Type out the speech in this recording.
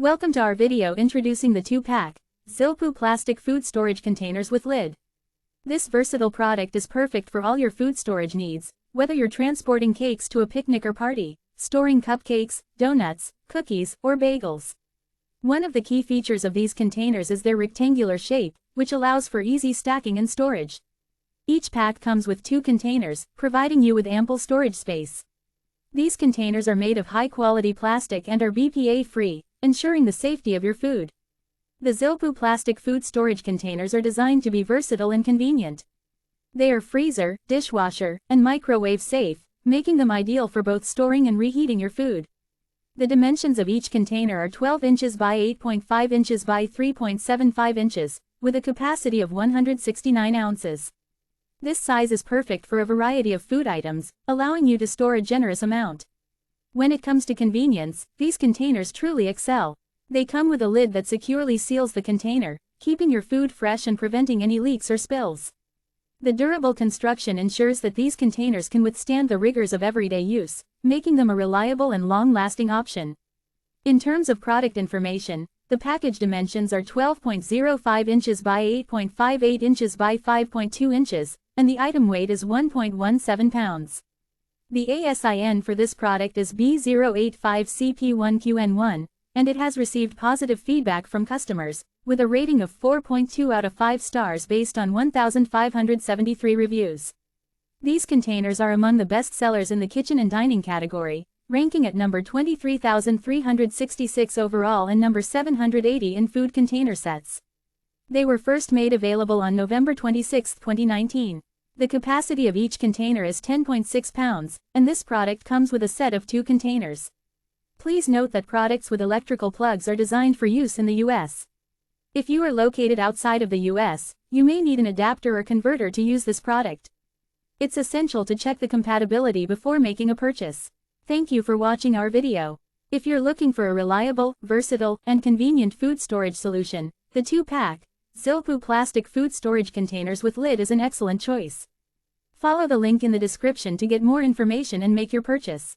Welcome to our video introducing the 2-pack Zilpoo plastic food storage containers with lid. This versatile product is perfect for all your food storage needs, whether you're transporting cakes to a picnic or party, storing cupcakes, donuts, cookies, or bagels. One of the key features of these containers is their rectangular shape, which allows for easy stacking and storage. Each pack comes with 2 containers, providing you with ample storage space. These containers are made of high-quality plastic and are BPA-free, ensuring the safety of your food. The Zilpoo plastic food storage containers are designed to be versatile and convenient. They are freezer, dishwasher, and microwave safe, making them ideal for both storing and reheating your food. The dimensions of each container are 12 inches by 8.5 inches by 3.75 inches, with a capacity of 169 ounces. This size is perfect for a variety of food items, allowing you to store a generous amount. When it comes to convenience, these containers truly excel. They come with a lid that securely seals the container, keeping your food fresh and preventing any leaks or spills. The durable construction ensures that these containers can withstand the rigors of everyday use, making them a reliable and long-lasting option. In terms of product information, the package dimensions are 12.05 inches by 8.58 inches by 5.2 inches, and the item weight is 1.17 pounds. The ASIN for this product is B085CP1QN1, and it has received positive feedback from customers, with a rating of 4.2 out of 5 stars based on 1,573 reviews. These containers are among the best sellers in the kitchen and dining category, ranking at number 23,366 overall and number 780 in food container sets. They were first made available on November 26, 2019. The capacity of each container is 10.6 pounds, and this product comes with a set of 2 containers. Please note that products with electrical plugs are designed for use in the US. If you are located outside of the US, you may need an adapter or converter to use this product. It's essential to check the compatibility before making a purchase. Thank you for watching our video. If you're looking for a reliable, versatile, and convenient food storage solution, the 2-pack Zilpoo plastic food storage containers with lid is an excellent choice. Follow the link in the description to get more information and make your purchase.